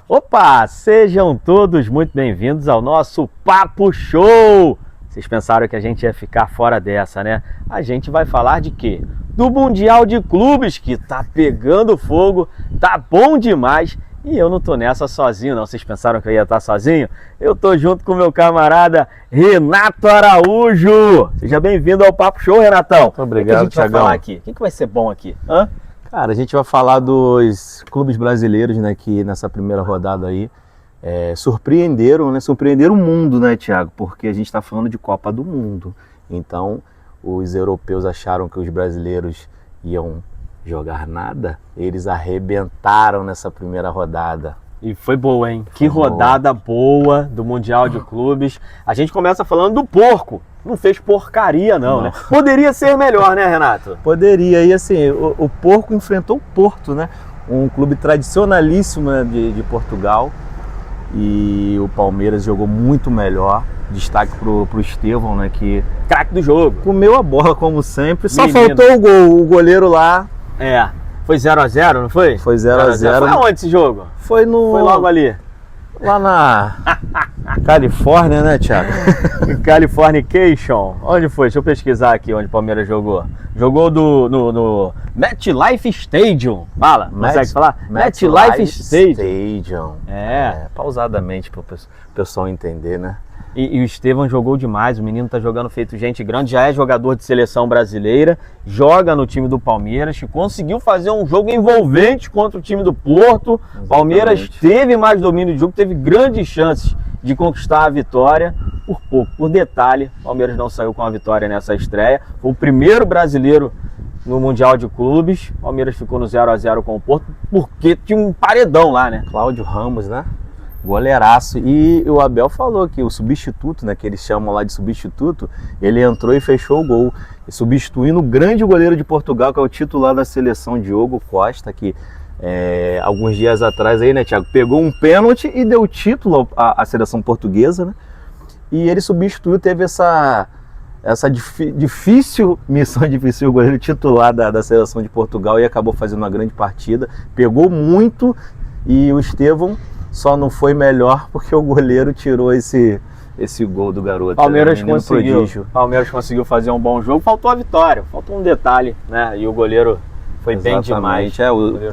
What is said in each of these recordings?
Opa, sejam todos muito bem-vindos ao nosso Papo Show! Vocês pensaram que a gente ia ficar fora dessa, né? A gente vai falar de quê? Do Mundial de Clubes, que tá pegando fogo, tá bom demais. E eu não tô nessa sozinho, não. Vocês pensaram que eu ia estar sozinho? Eu tô junto com meu camarada Renato Araújo. Seja bem-vindo ao Papo Show, Renatão. Muito obrigado, O que a gente vai Thiagão. falar aqui? O que vai ser bom aqui? Hã? Cara, a gente vai falar dos clubes brasileiros, né, que nessa primeira rodada aí surpreenderam o mundo, né, Thiago? Porque a gente está falando de Copa do Mundo. Então, os europeus acharam que os brasileiros iam jogar nada, eles arrebentaram nessa primeira rodada. E foi boa, hein? Que rodada boa do Mundial de Clubes. A gente começa falando do porco. Não fez porcaria, não, né? Poderia ser melhor, né, Renato? Poderia, e assim, o Porco enfrentou o Porto, né? Um clube tradicionalíssimo, né, de Portugal. E o Palmeiras jogou muito melhor. Destaque pro Estevão, né? Que Craque do jogo. comeu a bola como sempre. Só Menino. faltou o gol, o goleiro lá. É. Foi 0x0, não foi? Foi 0x0. Foi aonde esse jogo? Foi Foi logo ali. lá na Califórnia, né, Thiago? Californication. Onde foi? Deixa eu pesquisar aqui onde o Palmeiras jogou. Jogou no MetLife Stadium. Fala, consegue falar? MetLife Stadium. Pausadamente para o pessoal entender, né? E o Estevão jogou demais, o menino tá jogando feito gente grande, já é jogador de seleção brasileira, joga no time do Palmeiras, conseguiu fazer um jogo envolvente contra o time do Porto. Exatamente. Palmeiras teve mais domínio de jogo, teve grandes chances de conquistar a vitória, por pouco, por detalhe, o Palmeiras não saiu com a vitória nessa estreia, foi o primeiro brasileiro no Mundial de Clubes. O Palmeiras ficou no 0x0 com o Porto, porque tinha um paredão lá, né? Cláudio Ramos, né? Goleiraço. E o Abel falou que o substituto, né, que eles chamam lá de substituto, ele entrou e fechou o gol, substituindo o grande goleiro de Portugal, que é o titular da seleção, Diogo Costa, que alguns dias atrás aí, né, Thiago, pegou um pênalti e deu título à seleção portuguesa, né? E ele substituiu, teve essa difícil missão, o goleiro titular da seleção de Portugal, e acabou fazendo uma grande partida, pegou muito, e o Estevão só não foi melhor porque o goleiro tirou esse gol do garoto. Palmeiras conseguiu fazer um bom jogo, faltou a vitória, faltou um detalhe, né? E o goleiro foi bem demais.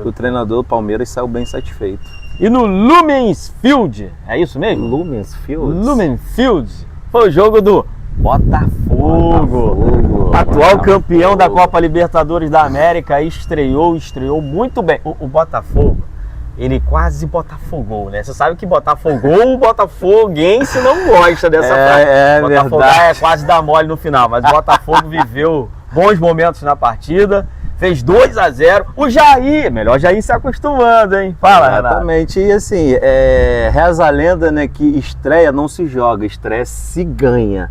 O treinador do Palmeiras saiu bem satisfeito. E no Lumens Field, é isso mesmo? Lumens Field? Lumens Field foi o jogo do Botafogo. Atual campeão da Copa Libertadores da América, estreou muito bem. O Botafogo, ele quase botafogou, né? Você sabe que botafogou, o botafoguense não gosta dessa frase. Botafogar é quase dar mole no final, mas o Botafogo viveu bons momentos na partida, fez 2x0. O Jair, melhor Jair se acostumando, hein? Fala, Renato. Exatamente, e assim, reza a lenda, né, que estreia não se joga, estreia se ganha,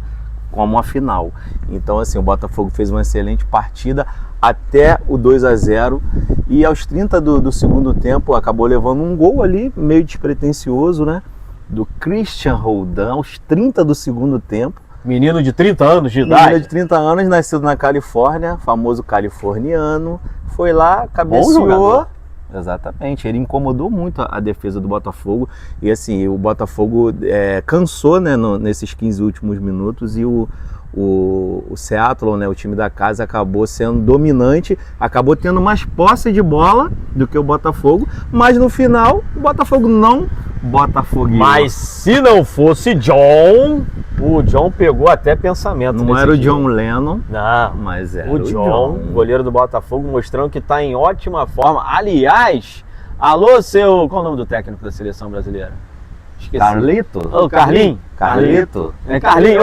como a final. Então, assim, o Botafogo fez uma excelente partida até o 2x0, e aos 30 do segundo tempo acabou levando um gol ali, meio despretensioso, né, do Christian Roldan, aos 30 do segundo tempo. Menino de 30 anos de idade. Menino de 30 anos, nascido na Califórnia, famoso californiano, foi lá, cabeceou. Exatamente, ele incomodou muito a defesa do Botafogo, e assim, o Botafogo cansou, né, nesses 15 últimos minutos, e o Seattle, né, o time da casa, acabou sendo dominante, acabou tendo mais posse de bola do que o Botafogo, mas no final o Botafogo não botafogueou. Mas se não fosse John, o John pegou até pensamento. Não era o John Lennon, não, mas era o John, goleiro do Botafogo, mostrando que está em ótima forma. Aliás, alô, qual é o nome do técnico da seleção brasileira? Esqueci. Carlito? Ô, Carlinho? Carlito? Carlinho!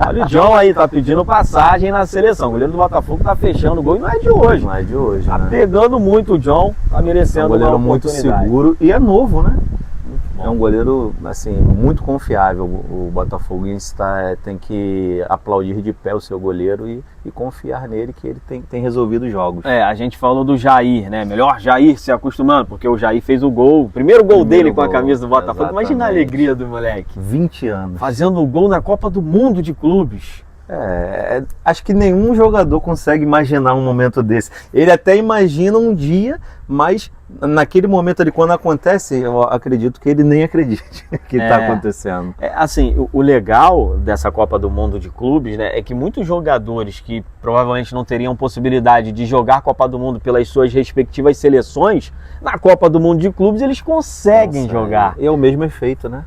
Olha o John aí, tá pedindo passagem na seleção. O goleiro do Botafogo tá fechando o gol, e não é de hoje. Não é de hoje, Tá né? pegando muito o John, tá merecendo um goleiro uma muito oportunidade. seguro e é novo, né? É um goleiro, assim, muito confiável. O Botafoguense tem que aplaudir de pé o seu goleiro e confiar nele, que ele tem resolvido jogos. A gente falou do Jair, né? Melhor Jair se acostumando, porque o Jair fez o gol, o primeiro gol dele com a camisa do Botafogo. Exatamente. Imagina a alegria do moleque. 20 anos. Fazendo o gol na Copa do Mundo de Clubes. Acho que nenhum jogador consegue imaginar um momento desse. Ele até imagina um dia, mas naquele momento ali, quando acontece, eu acredito que ele nem acredite que está acontecendo. Assim, o legal dessa Copa do Mundo de clubes, né, é que muitos jogadores que provavelmente não teriam possibilidade de jogar a Copa do Mundo pelas suas respectivas seleções, na Copa do Mundo de clubes eles conseguem jogar. É o mesmo efeito, né?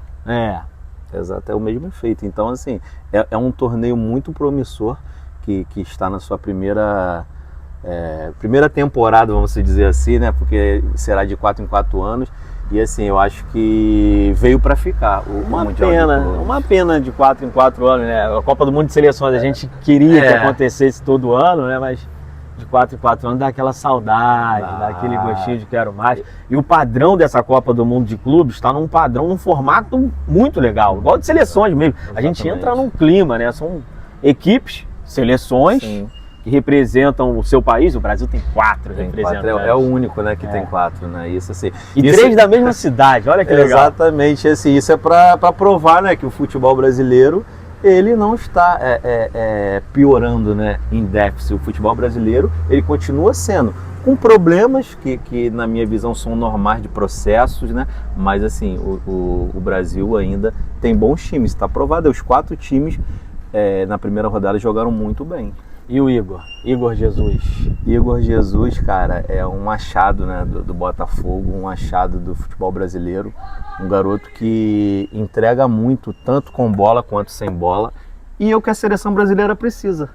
Exato, é o mesmo efeito. Então, assim, é um torneio muito promissor que está na sua primeira temporada, vamos dizer assim, né? Porque será de 4 em 4 anos. E, assim, eu acho que veio para ficar o Mundial de Clubes. Uma pena de 4 em 4 anos, né? A Copa do Mundo de Seleções a gente queria que acontecesse todo ano, né? Mas de 4 em 4 anos dá aquela saudade, dá aquele gostinho de quero mais. E o padrão dessa Copa do Mundo de clubes está num formato muito legal, igual de seleções mesmo. A gente entra num clima, né? São equipes, seleções que representam o seu país. O Brasil tem 4 representantes. É o único, né, que tem 4, né? Isso, assim. E 3 da mesma cidade, olha que legal. Exatamente, assim, isso é para provar, né, que o futebol brasileiro ele não está piorando, né, em déficit. O futebol brasileiro ele continua sendo com problemas que na minha visão são normais de processos, né? Mas assim o Brasil ainda tem bons times, está provado. Os 4 times na primeira rodada jogaram muito bem. E o Igor Jesus? Igor Jesus, cara, é um achado, né, do Botafogo, um achado do futebol brasileiro. Um garoto que entrega muito, tanto com bola quanto sem bola. E é o que a seleção brasileira precisa.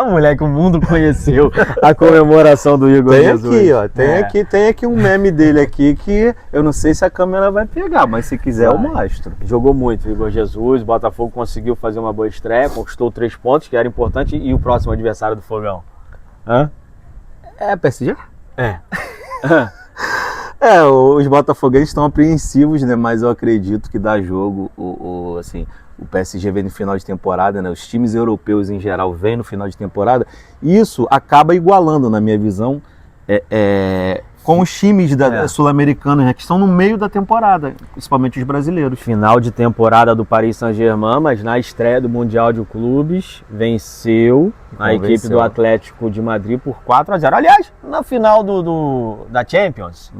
Moleque, o mundo conheceu a comemoração do Igor Jesus. Tem aqui um meme dele aqui que eu não sei se a câmera vai pegar, mas se quiser eu mostro. Jogou muito o Igor Jesus, o Botafogo conseguiu fazer uma boa estreia, conquistou 3 pontos, que era importante, e o próximo adversário do Fogão? PSG? Os botafoguenses estão apreensivos, né? Mas eu acredito que dá jogo. O PSG vem no final de temporada, né? Os times europeus em geral vêm no final de temporada. E isso acaba igualando, na minha visão, com os times sul-americanos, né? Que estão no meio da temporada, principalmente os brasileiros. Final de temporada do Paris Saint-Germain, mas na estreia do Mundial de Clubes, venceu a equipe do Atlético de Madrid por 4-0. Aliás, na final da Champions,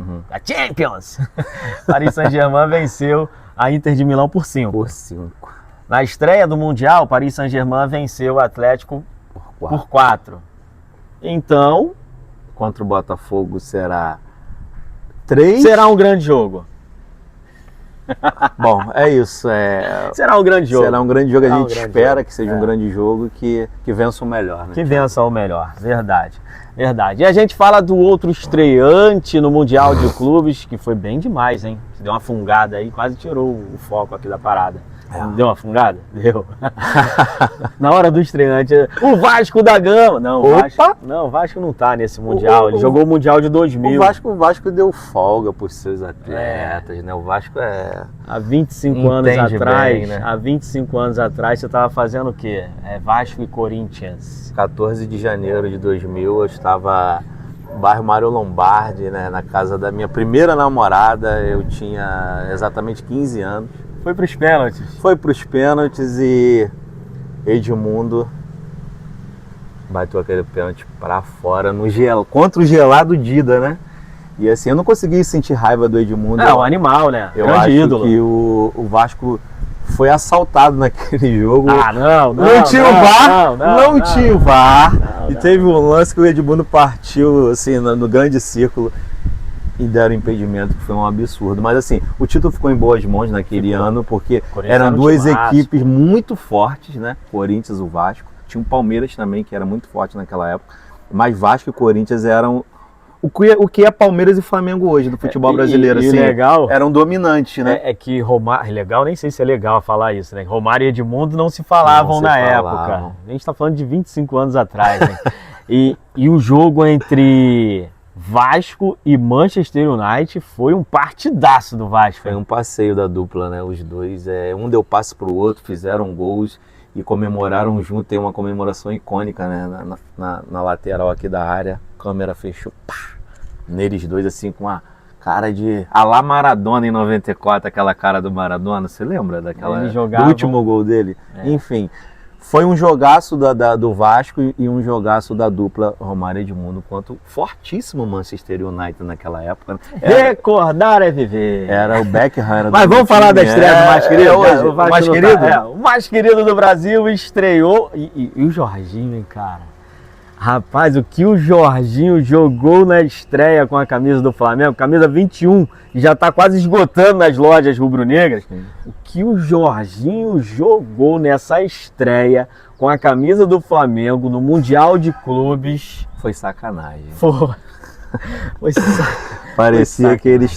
Paris Saint-Germain venceu a Inter de Milão por 5. Na estreia do Mundial, Paris Saint-Germain venceu o Atlético por 4. Então, contra o Botafogo será 3. Será um grande jogo. Bom, é isso. Será um grande jogo. Será um grande jogo. A gente espera que seja um grande jogo que vença o melhor. Né? Que vença o melhor, verdade. E a gente fala do outro estreante no Mundial de Clubes, que foi bem demais, hein? Deu uma fungada aí, quase tirou o foco aqui da parada. Deu uma fungada? Deu. Na hora do estreante, o Vasco da Gama. Não, o Vasco não tá nesse Mundial. Ele jogou o Mundial de 2000. O Vasco deu folga pros seus atletas, né? O Vasco Há 25 anos atrás, bem, né? Há 25 anos atrás, você tava fazendo o quê? Vasco e Corinthians. 14 de janeiro de 2000, eu estava no bairro Mário Lombardi, né? Na casa da minha primeira namorada. Eu tinha exatamente 15 anos. Foi pros pênaltis? Foi pros pênaltis e Edmundo bateu aquele pênalti pra fora contra o gelado Dida, né? E assim, eu não consegui sentir raiva do Edmundo. É um animal, né? Eu acho ídolo. Que o Vasco foi assaltado naquele jogo. Não tinha o VAR. Não tinha o VAR. E teve um lance que o Edmundo partiu assim no grande círculo. E deram impedimento, que foi um absurdo. Mas assim, o título ficou em boas mãos naquele ano, porque eram 2 equipes muito fortes, né? Corinthians, o Vasco. Tinha o Palmeiras também, que era muito forte naquela época. Mas Vasco e Corinthians eram o que é Palmeiras e Flamengo hoje do futebol brasileiro. E assim, legal, eram dominantes, né? É que Romário, legal, nem sei se é legal falar isso, né? Romário e Edmundo não se falavam na época. A gente tá falando de 25 anos atrás, né? e o jogo entre Vasco e Manchester United foi um partidaço do Vasco. Foi um passeio da dupla, né? Os dois, um deu passe pro outro, fizeram gols e comemoraram junto. Tem uma comemoração icônica, né? Na lateral aqui da área, a câmera fechou, pá, neles dois assim com a Cara de a lá Maradona em 94, aquela cara do Maradona, você lembra daquela do último gol dele? Enfim, foi um jogaço do Vasco e um jogaço da dupla Romário e Edmundo contra o fortíssimo Manchester United naquela época. Recordar é viver. Era o Beckham. Mas vamos falar da estreia do mais querido? Hoje, o mais querido? O mais querido do Brasil estreou. E o Jorginho, hein, cara? Rapaz, o que o Jorginho jogou na estreia com a camisa do Flamengo, camisa 21, que já está quase esgotando nas lojas rubro-negras. O que o Jorginho jogou nessa estreia com a camisa do Flamengo no Mundial de Clubes. Foi sacanagem. Parecia que ele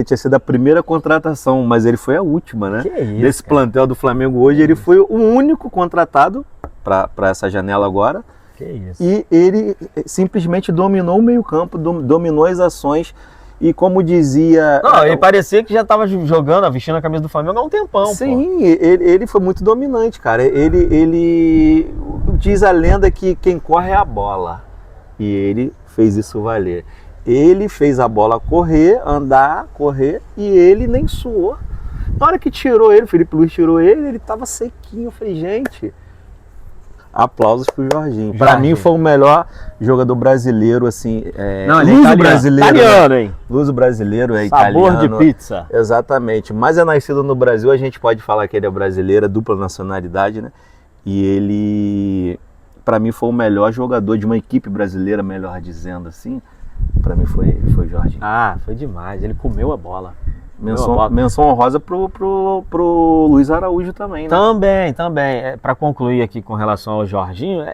tinha sido a primeira contratação, mas ele foi a última, né? Que isso, desse plantel do Flamengo hoje, ele foi o único contratado para essa janela agora. Que isso. E ele simplesmente dominou o meio-campo, dominou as ações e, como dizia. Não, ele parecia que já estava jogando, vestindo a camisa do Flamengo há um tempão. Sim, ele foi muito dominante, cara. Ele diz a lenda que quem corre é a bola. E ele fez isso valer. Ele fez a bola correr, andar, correr, e ele nem suou. Na hora que tirou ele, o Felipe Luiz tirou ele estava sequinho. Eu falei, gente. Aplausos pro Jorginho. Para mim foi o melhor jogador brasileiro, assim. Não, ele é italiano, brasileiro, italiano, hein? Luso brasileiro, é Sabor italiano. de pizza. Exatamente. Mas é nascido no Brasil, a gente pode falar que ele é brasileiro, dupla nacionalidade, né? E ele, para mim, foi o melhor jogador de uma equipe brasileira, melhor dizendo assim. Para mim foi o Jorginho. Ah, foi demais. Ele comeu a bola. Menção honrosa pro Luiz Araújo também, né? Também. Para concluir aqui com relação ao Jorginho,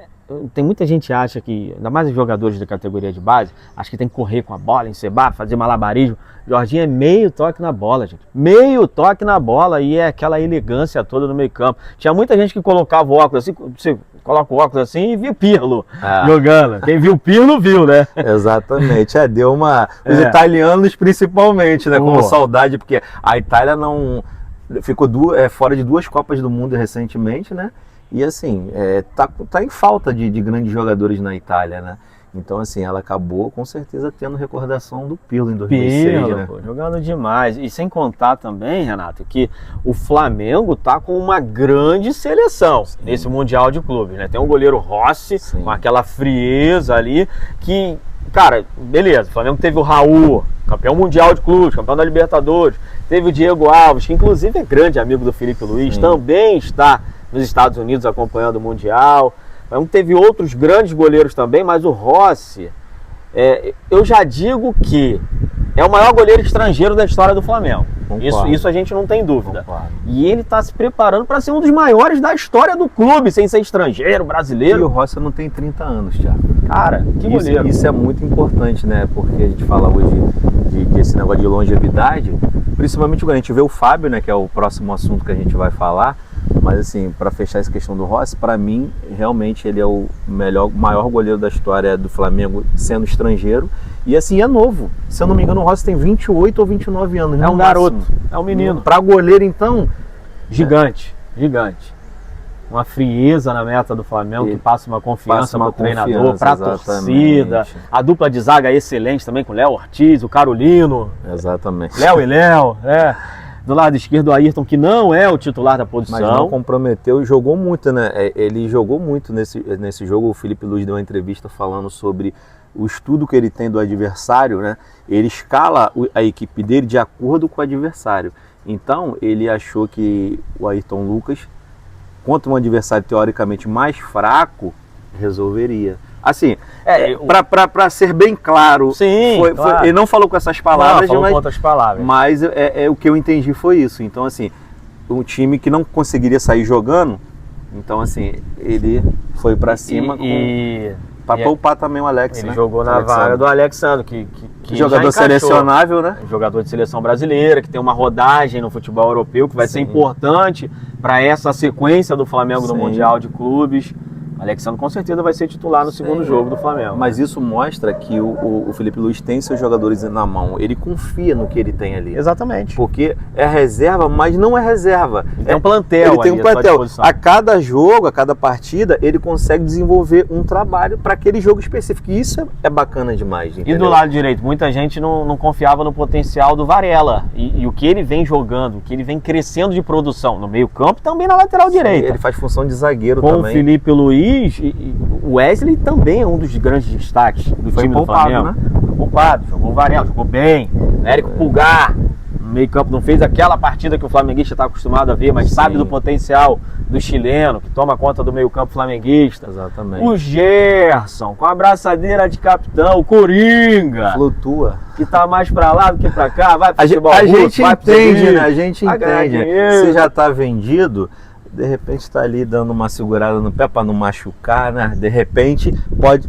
tem muita gente que acha que, ainda mais os jogadores da categoria de base, acho que tem que correr com a bola, encebar, fazer malabarismo. Jorginho é meio toque na bola, gente. Meio toque na bola e é aquela elegância toda no meio campo. Tinha muita gente que colocava o óculos assim, você coloca o óculos assim e via Pirlo jogando. Quem viu Pirlo, viu, né? Exatamente. Deu uma... Os italianos principalmente, né? Com saudade, porque a Itália não... Ficou fora de 2 Copas do Mundo recentemente, né? E assim, tá em falta de grandes jogadores na Itália, né? Então, assim, ela acabou com certeza tendo recordação do Pirlo em 2006, né? Jogando demais. E sem contar também, Renato, que o Flamengo tá com uma grande seleção nesse Mundial de Clubes, né? Tem um goleiro Rossi, com aquela frieza ali, que, cara, beleza, o Flamengo teve o Raul, campeão mundial de clubes, campeão da Libertadores, teve o Diego Alves, que inclusive é grande amigo do Felipe Luiz, também está nos Estados Unidos acompanhando o Mundial. Teve outros grandes goleiros também, mas o Rossi, eu já digo que é o maior goleiro estrangeiro da história do Flamengo. Isso a gente não tem dúvida. E ele está se preparando para ser um dos maiores da história do clube, sem ser estrangeiro, brasileiro. E o Rossi não tem 30 anos, Thiago. Cara, que goleiro. Isso é muito importante, né? Porque a gente fala hoje desse negócio de longevidade, principalmente quando a gente vê o Fábio, né? Que é o próximo assunto que a gente vai falar. Mas assim, para fechar essa questão do Rossi, para mim, realmente ele é o maior goleiro da história do Flamengo, sendo estrangeiro. E assim, é novo. Se eu não me engano, o Rossi tem 28 ou 29 anos. É um garoto, é um menino. Para goleiro, então... Gigante. Uma frieza na meta do Flamengo, que passa uma confiança para o treinador, para a torcida. A dupla de zaga é excelente também, com o Léo Ortiz, o Carolino. Exatamente. Léo e Léo, Do lado esquerdo, o Ayrton, que não é o titular da posição. Mas não comprometeu e jogou muito, né? Ele jogou muito nesse jogo. O Felipe Luiz deu uma entrevista falando sobre o estudo que ele tem do adversário, né? Ele escala a equipe dele de acordo com o adversário. Então, ele achou que o Ayrton Lucas, contra um adversário teoricamente mais fraco, resolveria. Assim, para ser bem claro, claro. Ele não falou com essas palavras, com outras palavras. Mas o que eu entendi foi isso. Então, assim, um time que não conseguiria sair jogando, então, assim, ele foi para cima para poupar também o Alex. Ele jogou na vaga do Alexandre, que jogador selecionável, né? Jogador de seleção brasileira, que tem uma rodagem no futebol europeu, que vai ser importante para essa sequência do Flamengo no Mundial de Clubes. Alexandre com certeza vai ser titular no segundo jogo do Flamengo. Mas isso mostra que o Felipe Luiz tem seus jogadores na mão. Ele confia no que ele tem ali. Exatamente. Porque é reserva, mas não é reserva. Ele tem um plantel. Ele tem um plantel. A cada jogo, a cada partida, ele consegue desenvolver um trabalho para aquele jogo específico. E isso é bacana demais. Entendeu? E do lado direito, muita gente não confiava no potencial do Varela. E o que ele vem jogando, o que ele vem crescendo de produção no meio-campo, também na lateral direita. Ele faz função de zagueiro com também. Com o Felipe Luiz, e o Wesley também é um dos grandes destaques do time do Flamengo. Né? Poupado, jogou o Varela, jogou bem. Érico Pulgar, no meio-campo, não fez aquela partida que o flamenguista está acostumado a ver, mas sabe do potencial do chileno, que toma conta do meio-campo flamenguista. Exatamente. O Gerson, com a abraçadeira de capitão, o Coringa. Flutua. Que tá mais pra lá do que pra cá, vai pro futebol russo, gente entende, né? A gente entende. Você já tá vendido, de repente tá ali dando uma segurada no pé para não machucar, né? De repente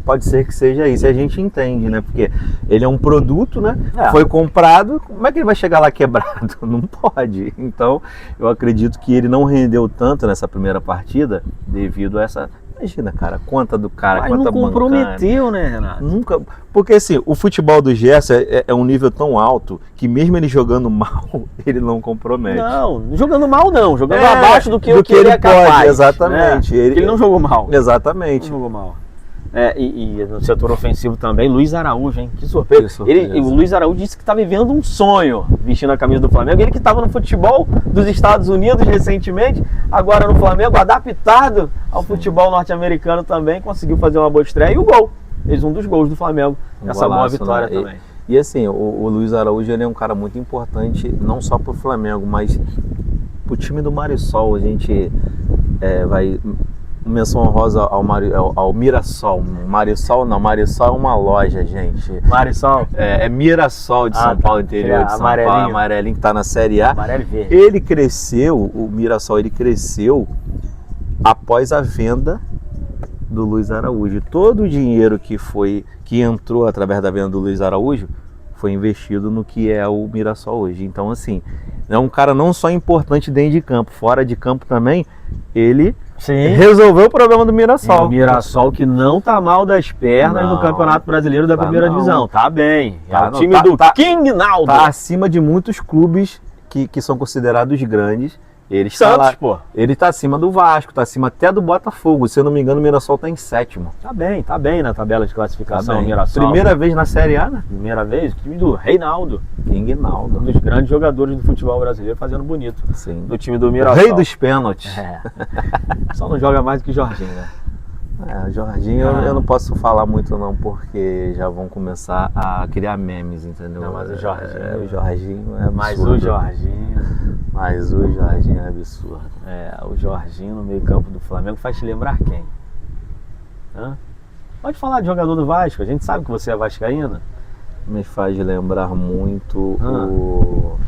pode ser que seja isso. E a gente entende, né? Porque ele é um produto, né? Foi comprado, como é que ele vai chegar lá quebrado? Não pode. Então, eu acredito que ele não rendeu tanto nessa primeira partida devido a essa... Imagina, cara, conta do cara, mas conta não comprometeu, né, Renato? Nunca. Porque assim, o futebol do Gerson é um nível tão alto que mesmo ele jogando mal, ele não compromete. Não, jogando mal não, jogando abaixo do que ele é capaz. Pode, exatamente. Né? Ele não jogou mal. Exatamente. Não jogou mal. E no setor ofensivo também, Luiz Araújo, hein? Que surpresa. O Luiz Araújo disse que está vivendo um sonho vestindo a camisa do Flamengo. Ele que estava no futebol dos Estados Unidos recentemente, agora no Flamengo, adaptado ao futebol norte-americano também, conseguiu fazer uma boa estreia. E o gol, fez um dos gols do Flamengo, essa boa vitória também. E assim, o Luiz Araújo ele é um cara muito importante, não só para o Flamengo, mas para o time do Marisol. A gente vai... Menção honrosa ao Mirassol. Marisol não, Marisol é uma loja, gente. Marisol? É Mirassol de São Paulo, interior de São Paulo. Amarelinho que tá na Série A. Amarelo e verde. Ele cresceu, o Mirassol, ele cresceu após a venda do Luiz Araújo. Todo o dinheiro que entrou através da venda do Luiz Araújo foi investido no que é o Mirassol hoje. Então, assim, é um cara não só importante dentro de campo, fora de campo também, ele... Sim. Resolveu o problema do Mirassol. O Mirassol que não tá mal das pernas no Campeonato Brasileiro da Primeira Divisão. Tá bem. É o time do King Naldo. Tá acima de muitos clubes que são considerados grandes. Ele está lá. Pô. Ele tá acima do Vasco, tá acima até do Botafogo. Se eu não me engano, o Mirassol tá em 7º. Tá bem na tabela de classificação, o Mirassol. Primeira vez na Série A, né? Primeira vez, o time do Reinaldo. King Naldo. Um dos grandes jogadores do futebol brasileiro, fazendo bonito. Sim. Do time do Mirassol. O rei dos pênaltis. Só não joga mais do que Jorginho, né? Jorginho eu não posso falar muito não, porque já vão começar a criar memes, entendeu? Não, mas o Jorginho... o Jorginho é absurdo. Mas o Jorginho... Mas o Jorginho é absurdo. O Jorginho no meio campo do Flamengo faz te lembrar quem? Pode falar de jogador do Vasco, a gente sabe que você é vascaína. Me faz lembrar muito o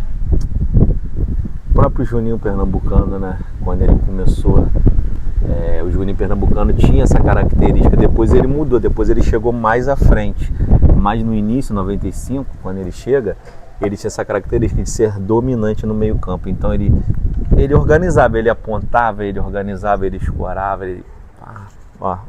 próprio Juninho Pernambucano, né? Quando ele começou... o Juninho Pernambucano tinha essa característica, depois ele mudou, depois ele chegou mais à frente. Mas no início, 95, quando ele chega, ele tinha essa característica de ser dominante no meio campo. Então ele organizava, ele apontava, ele organizava, ele escorava, ele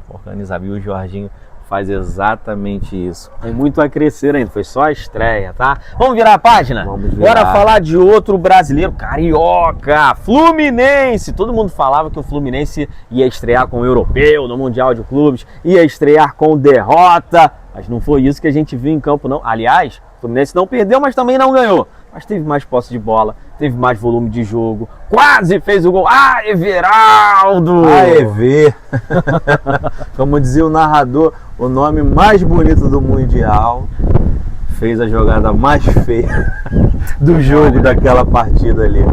organizava. E o Jorginho faz exatamente isso. Tem muito a crescer ainda, foi só a estreia, tá? Vamos virar a página? Vamos virar. Bora falar de outro brasileiro, carioca, Fluminense. Todo mundo falava que o Fluminense ia estrear com o Europeu no Mundial de Clubes, ia estrear com derrota, mas não foi isso que a gente viu em campo, não. Aliás, o Fluminense não perdeu, mas também não ganhou. Mas teve mais posse de bola, teve mais volume de jogo, quase fez o gol. Everaldo! AEV! Como dizia o narrador, o nome mais bonito do Mundial, fez a jogada mais feia do jogo daquela partida ali.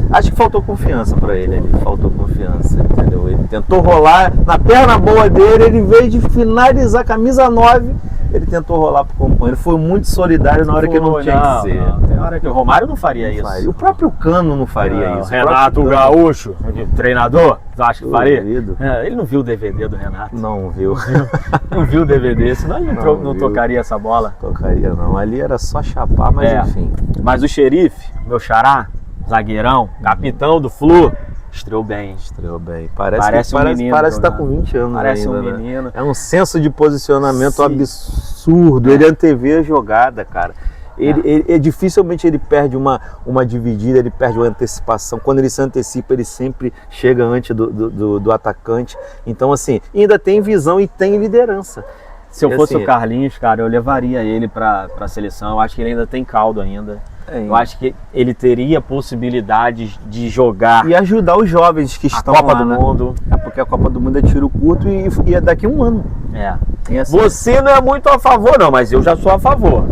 Acho que faltou confiança para ele ali, faltou confiança, entendeu? Ele tentou rolar na perna boa dele, ele, em vez de finalizar camisa 9, ele tentou rolar pro companheiro. Foi muito solidário na hora que não tinha que ser. Tem hora que o Romário não faria isso. O próprio Cano não faria isso. Renato Gaúcho, treinador, tu acha que faria? Ele não viu o DVD do Renato. Não viu. Não viu o DVD, senão ele não tocaria essa bola. Tocaria não. Ali era só chapar, mas enfim. Mas o Xerife, meu xará, zagueirão, capitão do Flu, Estreou bem. Estreou bem. Parece um menino. Parece que tá com 20 anos Parece ainda, um menino. Né? É um senso de posicionamento Sim. absurdo. Ele antevê a jogada, cara. Dificilmente ele perde uma dividida, ele perde uma antecipação. Quando ele se antecipa, ele sempre chega antes do atacante. Então, assim, ainda tem visão e tem liderança. Se eu fosse o Carlinhos, cara, eu levaria ele para a seleção. Eu acho que ele ainda tem caldo ainda. Eu acho que ele teria possibilidades de jogar e ajudar os jovens que estão Copa lá, do né? Mundo. É porque a Copa do Mundo é tiro curto e é daqui a um ano. E assim, você não é muito a favor, não, mas eu já sou a favor.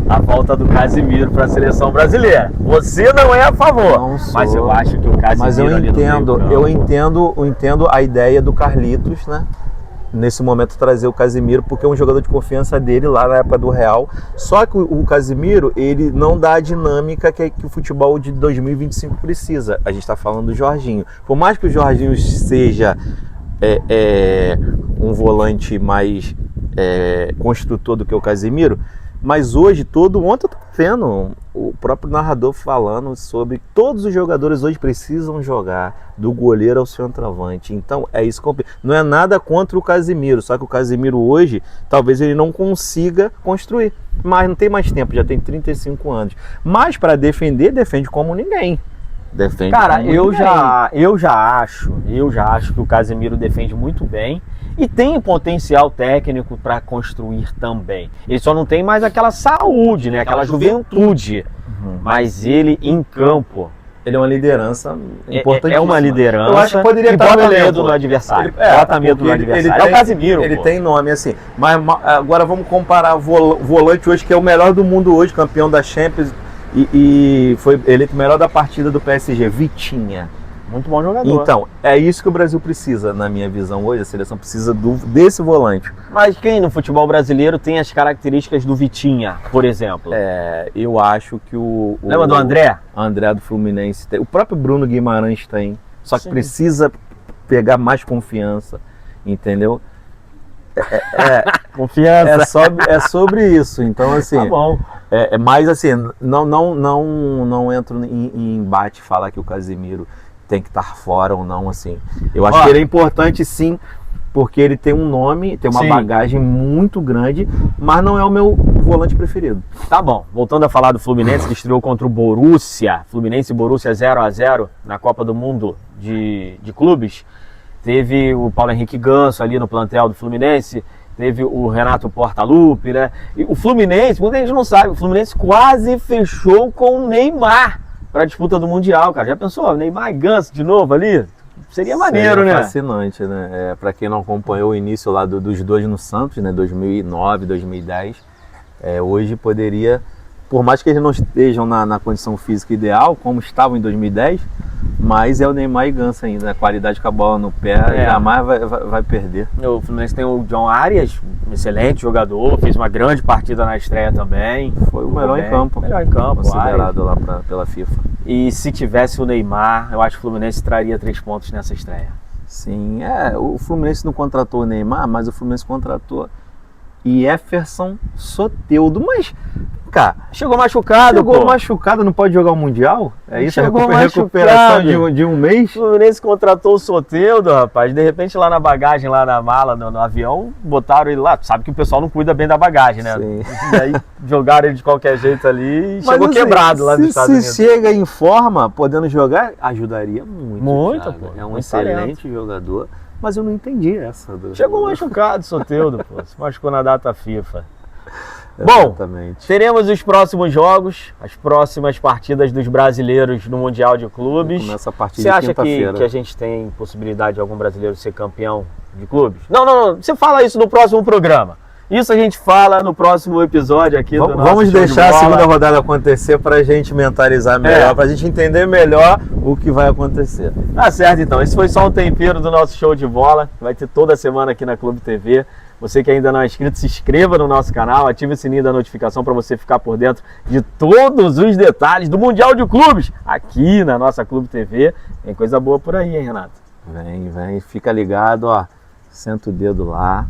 A volta do Casimiro para a seleção brasileira. Você não é a favor. Não sou. Mas eu acho que o Casimiro Mas eu ali entendo a ideia do Carlitos, né? Nesse momento trazer o Casimiro, porque é um jogador de confiança dele lá na época do Real. Só que o Casimiro, ele não dá a dinâmica que o futebol de 2025 precisa. A gente está falando do Jorginho. Por mais que o Jorginho seja um volante mais construtor do que o Casimiro, mas hoje ontem eu tô vendo o próprio narrador falando sobre todos os jogadores hoje precisam jogar, do goleiro ao centroavante. Então é isso que não é nada contra o Casimiro, só que o Casimiro hoje talvez ele não consiga construir, mas não tem mais tempo, já tem 35 anos. Mas para defende como ninguém. Cara, eu já acho que o Casimiro defende muito bem e tem potencial técnico para construir também. Ele só não tem mais aquela saúde, né? Aquela juventude. Mas ele em campo, ele é uma liderança importante. É uma liderança. Eu acho que poderia estar bota medo no adversário. Bota medo no adversário. É o Casimiro. Ele tem nome assim. Mas agora vamos comparar volante hoje, que é o melhor do mundo hoje, campeão da Champions. E foi eleito o melhor da partida do PSG, Vitinha. Muito bom jogador. Então, é isso que o Brasil precisa, na minha visão hoje. A seleção precisa desse volante. Mas quem no futebol brasileiro tem as características do Vitinha, por exemplo? Eu acho que Lembra do André? André do Fluminense tem. O próprio Bruno Guimarães tem. Só que precisa pegar mais confiança, entendeu? Confiança. É sobre isso. Então, assim... Tá bom. Mas assim, não entro em embate falar que o Casimiro tem que estar fora ou não, assim. Eu acho que ele é importante sim, porque ele tem um nome, tem uma bagagem muito grande, mas não é o meu volante preferido. Tá bom, voltando a falar do Fluminense, que estreou contra o Borussia, Fluminense e Borussia 0-0 na Copa do Mundo de clubes. Teve o Paulo Henrique Ganso ali no plantel do Fluminense, teve o Renato Portaluppi, né? E o Fluminense, muita gente não sabe, o Fluminense quase fechou com o Neymar para a disputa do Mundial, cara. Já pensou? Neymar e Ganso de novo ali? Seria maneiro, né? Fascinante, né? Para quem não acompanhou o início lá dos dois no Santos, né? 2009, 2010, hoje poderia, por mais que eles não estejam na condição física ideal, como estavam em 2010, mas é o Neymar e Ganso ainda, a qualidade com a bola no pé, jamais vai perder. O Fluminense tem o John Arias, um excelente jogador, fez uma grande partida na estreia também. Foi o melhor em campo. Melhor em campo, considerado lá pela FIFA. E se tivesse o Neymar, eu acho que o Fluminense traria 3 pontos nessa estreia. Sim, o Fluminense não contratou o Neymar, mas o Fluminense contratou Jefferson Soteldo, mas... Cara, chegou machucado, não pode jogar o Mundial? É isso? Chegou recuperação de um mês? O Fluminense contratou o Soteldo, rapaz. De repente lá na bagagem, lá na mala, no avião, botaram ele lá. Tu sabe que o pessoal não cuida bem da bagagem, né? Sim. E aí jogaram ele de qualquer jeito ali e chegou quebrado lá nos Estados Unidos. Se chega em forma, podendo jogar, ajudaria muito. Muito, pô. É um excelente jogador, mas eu não entendi essa. Chegou machucado, Soteldo, pô. Se machucou na data FIFA. Exatamente. Bom, teremos os próximos jogos, as próximas partidas dos brasileiros no Mundial de Clubes. Começa a partir Você de acha que a gente tem possibilidade de algum brasileiro ser campeão de clubes? Não. Você fala isso no próximo programa. Isso a gente fala no próximo episódio aqui do nosso Vamos deixar a segunda rodada acontecer para a gente mentalizar melhor, para a gente entender melhor o que vai acontecer. Tá certo, então. Esse foi só um tempero do nosso show de bola. Vai ter toda semana aqui na Clube TV. Você que ainda não é inscrito, se inscreva no nosso canal, ative o sininho da notificação para você ficar por dentro de todos os detalhes do Mundial de Clubes aqui na nossa Clube TV. Tem coisa boa por aí, hein, Renato? Vem, fica ligado, ó. Senta o dedo lá.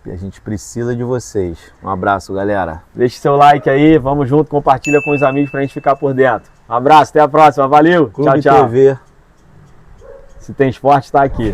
A gente precisa de vocês. Um abraço, galera. Deixe seu like aí, vamos junto, compartilha com os amigos pra gente ficar por dentro. Um abraço, até a próxima, valeu, Clube tchau. TV. Se tem esporte, está aqui.